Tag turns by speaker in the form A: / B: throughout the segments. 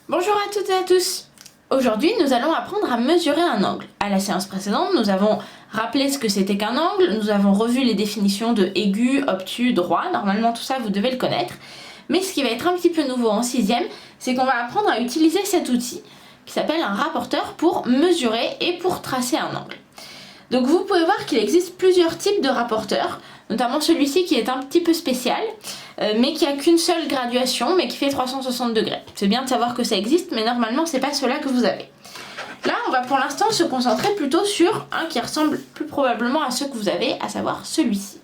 A: Bonjour à toutes et à tous. Aujourd'hui, nous allons apprendre à mesurer un angle. À la séance précédente, nous avons rappelé ce que c'était qu'un angle, nous avons revu les définitions de aigu, obtus, droit. Normalement, tout ça, vous devez le connaître. Mais ce qui va être un petit peu nouveau en 6e, c'est qu'on va apprendre à utiliser cet outil qui s'appelle un rapporteur pour mesurer et pour tracer un angle. Donc vous pouvez voir qu'il existe plusieurs types de rapporteurs, notamment celui-ci qui est un petit peu spécial, mais qui a qu'une seule graduation, mais qui fait 360 degrés. C'est bien de savoir que ça existe, mais normalement c'est pas cela que vous avez. Là, on va pour l'instant se concentrer plutôt sur un qui ressemble plus probablement à ceux que vous avez, à savoir celui-ci.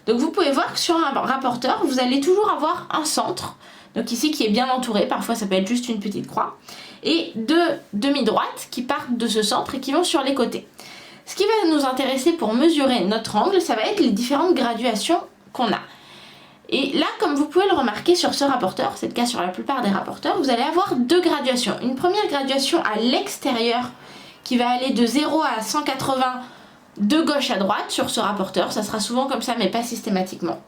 A: Donc vous pouvez voir que sur un rapporteur, vous allez toujours avoir un centre, donc ici qui est bien entouré, parfois ça peut être juste une petite croix, et deux demi-droites qui partent de ce centre et qui vont sur les côtés. Ce qui va nous intéresser pour mesurer notre angle, ça va être les différentes graduations qu'on a. Et là, comme vous pouvez le remarquer sur ce rapporteur, c'est le cas sur la plupart des rapporteurs, vous allez avoir deux graduations. Une première graduation à l'extérieur qui va aller de 0 à 180 de gauche à droite sur ce rapporteur. Ça sera souvent comme ça, mais pas systématiquement.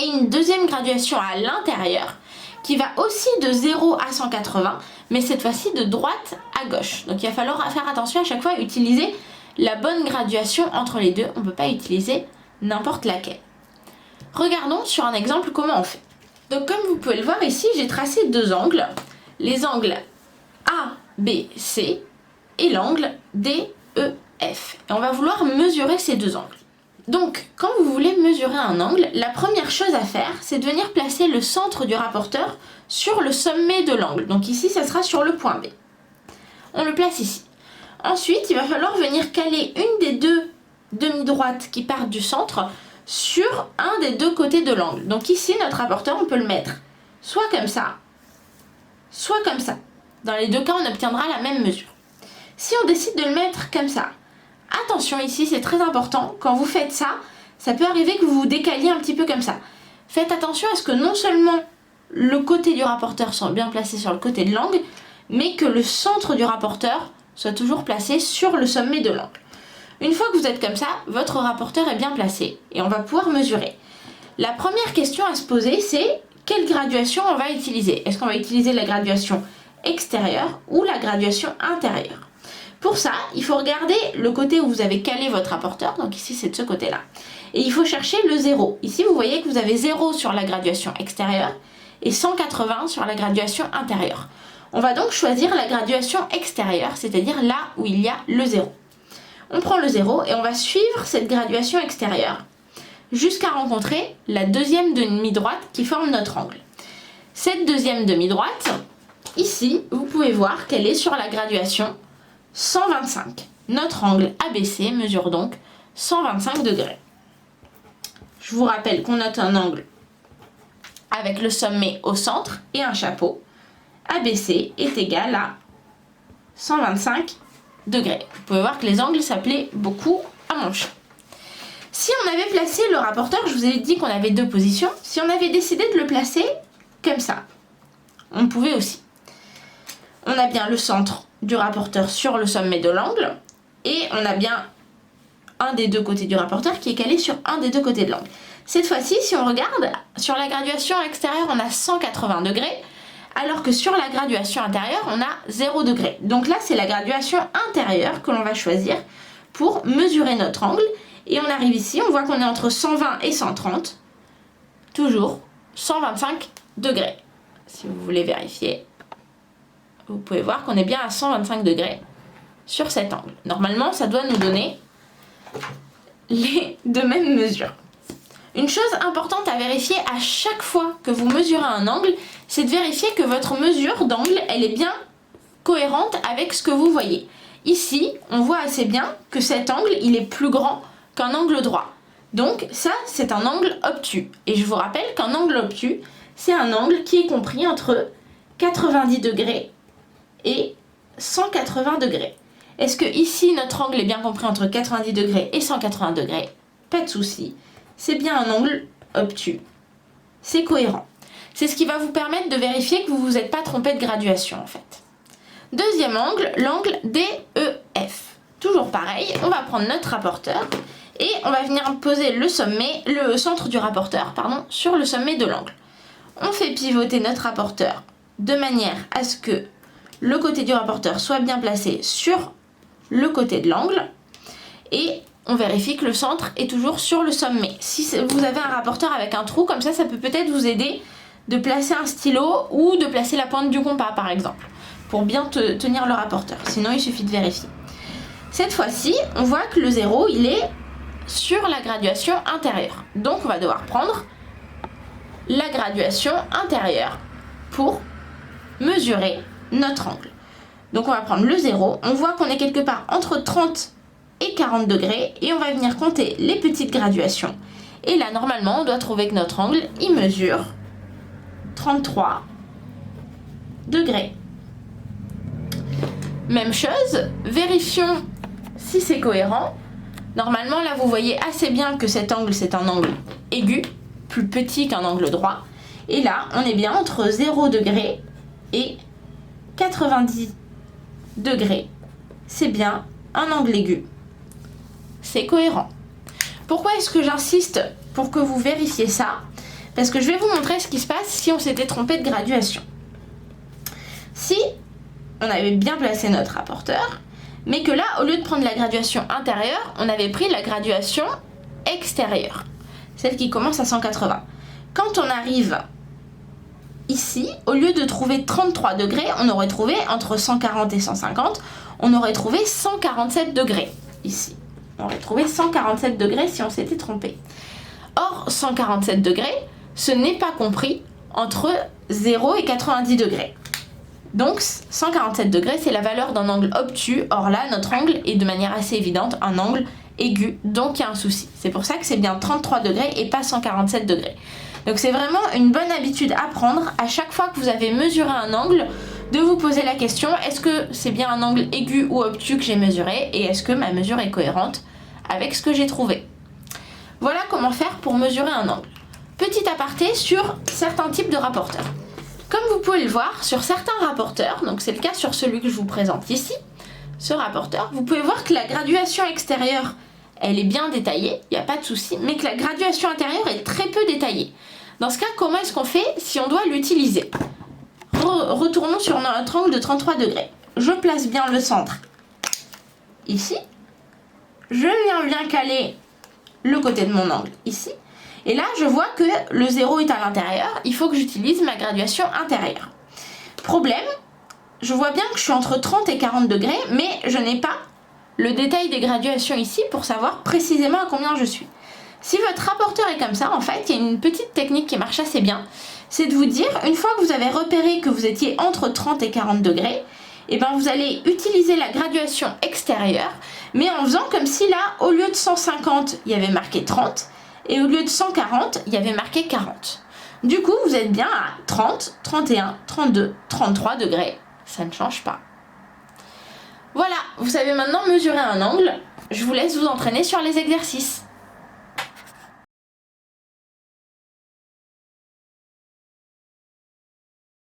A: Et une deuxième graduation à l'intérieur qui va aussi de 0 à 180, mais cette fois-ci de droite à gauche. Donc il va falloir faire attention à chaque fois à utiliser la bonne graduation entre les deux. On ne peut pas utiliser n'importe laquelle. Regardons sur un exemple comment on fait. Donc comme vous pouvez le voir ici, j'ai tracé deux angles. Les angles ABC et l'angle DEF. Et on va vouloir mesurer ces deux angles. Donc quand vous voulez mesurer un angle, la première chose à faire, c'est de venir placer le centre du rapporteur sur le sommet de l'angle. Donc ici, ça sera sur le point B. On le place ici. Ensuite, il va falloir venir caler une des deux demi-droites qui partent du centre sur un des deux côtés de l'angle. Donc ici, notre rapporteur, on peut le mettre soit comme ça, soit comme ça. Dans les deux cas, on obtiendra la même mesure. Si on décide de le mettre comme ça, attention ici, c'est très important, quand vous faites ça, ça peut arriver que vous vous décaliez un petit peu comme ça. Faites attention à ce que non seulement le côté du rapporteur soit bien placé sur le côté de l'angle, mais que le centre du rapporteur soit toujours placé sur le sommet de l'angle. Une fois que vous êtes comme ça, votre rapporteur est bien placé et on va pouvoir mesurer. La première question à se poser, c'est quelle graduation on va utiliser? Est-ce qu'on va utiliser la graduation extérieure ou la graduation intérieure? Pour ça, il faut regarder le côté où vous avez calé votre rapporteur, donc ici c'est de ce côté-là, et il faut chercher le 0. Ici vous voyez que vous avez 0 sur la graduation extérieure et 180 sur la graduation intérieure. On va donc choisir la graduation extérieure, c'est-à-dire là où il y a le 0. On prend le 0 et on va suivre cette graduation extérieure jusqu'à rencontrer la deuxième demi-droite qui forme notre angle. Cette deuxième demi-droite, ici, vous pouvez voir qu'elle est sur la graduation 125. Notre angle ABC mesure donc 125 degrés. Je vous rappelle qu'on note un angle avec le sommet au centre et un chapeau. ABC est égal à 125 degrés. Vous pouvez voir que les angles s'appelaient beaucoup à mon chat. Si on avait placé le rapporteur, je vous ai dit qu'on avait deux positions, si on avait décidé de le placer comme ça, on pouvait aussi. On a bien le centre du rapporteur sur le sommet de l'angle et on a bien un des deux côtés du rapporteur qui est calé sur un des deux côtés de l'angle. Cette fois-ci, si on regarde, sur la graduation extérieure, on a 180 degrés, alors que sur la graduation intérieure, on a 0 degré. Donc là, c'est la graduation intérieure que l'on va choisir pour mesurer notre angle. Et on arrive ici, on voit qu'on est entre 120 et 130, toujours 125 degrés. Si vous voulez vérifier, vous pouvez voir qu'on est bien à 125 degrés sur cet angle. Normalement, ça doit nous donner les deux mêmes mesures. Une chose importante à vérifier à chaque fois que vous mesurez un angle, c'est de vérifier que votre mesure d'angle, elle est bien cohérente avec ce que vous voyez. Ici, on voit assez bien que cet angle, il est plus grand qu'un angle droit. Donc ça, c'est un angle obtus. Et je vous rappelle qu'un angle obtus, c'est un angle qui est compris entre 90 degrés et 180 degrés. Est-ce que ici, notre angle est bien compris entre 90 degrés et 180 degrés? Pas de souci. C'est bien un angle obtus. C'est cohérent. C'est ce qui va vous permettre de vérifier que vous ne vous êtes pas trompé de graduation en fait. Deuxième angle, l'angle DEF. Toujours pareil, on va prendre notre rapporteur et on va venir poser le centre du rapporteur sur le sommet de l'angle. On fait pivoter notre rapporteur de manière à ce que le côté du rapporteur soit bien placé sur le côté de l'angle. Et on vérifie que le centre est toujours sur le sommet. Si vous avez un rapporteur avec un trou, comme ça peut peut-être vous aider de placer un stylo ou de placer la pointe du compas par exemple, pour bien tenir le rapporteur. Sinon il suffit de vérifier. Cette fois-ci, on voit que le 0, il est sur la graduation intérieure. Donc on va devoir prendre la graduation intérieure pour mesurer notre angle. Donc on va prendre le 0, on voit qu'on est quelque part entre 30 et 40 degrés et on va venir compter les petites graduations. Et là normalement on doit trouver que notre angle il mesure 33 degrés. Même chose, vérifions si c'est cohérent. Normalement là vous voyez assez bien que cet angle c'est un angle aigu, plus petit qu'un angle droit. Et là on est bien entre 0 degré et 90 degrés. C'est bien un angle aigu. C'est cohérent. Pourquoi est-ce que j'insiste pour que vous vérifiez ça? Parce que je vais vous montrer ce qui se passe si on s'était trompé de graduation. Si on avait bien placé notre rapporteur, mais que là, au lieu de prendre la graduation intérieure, on avait pris la graduation extérieure, celle qui commence à 180. Quand on arrive ici, au lieu de trouver 33 degrés, on aurait trouvé entre 140 et 150, on aurait trouvé 147 degrés ici. On aurait trouvé 147 degrés si on s'était trompé. Or, 147 degrés, ce n'est pas compris entre 0 et 90 degrés. Donc, 147 degrés, c'est la valeur d'un angle obtus. Or là, notre angle est de manière assez évidente un angle aigu, donc il y a un souci. C'est pour ça que c'est bien 33 degrés et pas 147 degrés. Donc c'est vraiment une bonne habitude à prendre à chaque fois que vous avez mesuré un angle, de vous poser la question, est-ce que c'est bien un angle aigu ou obtus que j'ai mesuré et est-ce que ma mesure est cohérente avec ce que j'ai trouvé. Voilà comment faire pour mesurer un angle. Petit aparté sur certains types de rapporteurs. Comme vous pouvez le voir, sur certains rapporteurs, donc c'est le cas sur celui que je vous présente ici, ce rapporteur, vous pouvez voir que la graduation extérieure, elle est bien détaillée, il n'y a pas de souci, mais que la graduation intérieure est très peu détaillée. Dans ce cas, comment est-ce qu'on fait si on doit l'utiliser? Retournons sur notre angle de 33 degrés. Je place bien le centre ici. Je viens bien caler le côté de mon angle ici. Et là, je vois que le 0 est à l'intérieur. Il faut que j'utilise ma graduation intérieure. Problème, je vois bien que je suis entre 30 et 40 degrés, mais je n'ai pas le détail des graduations ici pour savoir précisément à combien je suis. Si votre rapporteur est comme ça, en fait, il y a une petite technique qui marche assez bien. C'est de vous dire, une fois que vous avez repéré que vous étiez entre 30 et 40 degrés, et ben vous allez utiliser la graduation extérieure, mais en faisant comme si là, au lieu de 150, il y avait marqué 30, et au lieu de 140, il y avait marqué 40. Du coup, vous êtes bien à 30, 31, 32, 33 degrés. Ça ne change pas. Voilà, vous savez maintenant mesurer un angle. Je vous laisse vous entraîner sur les exercices.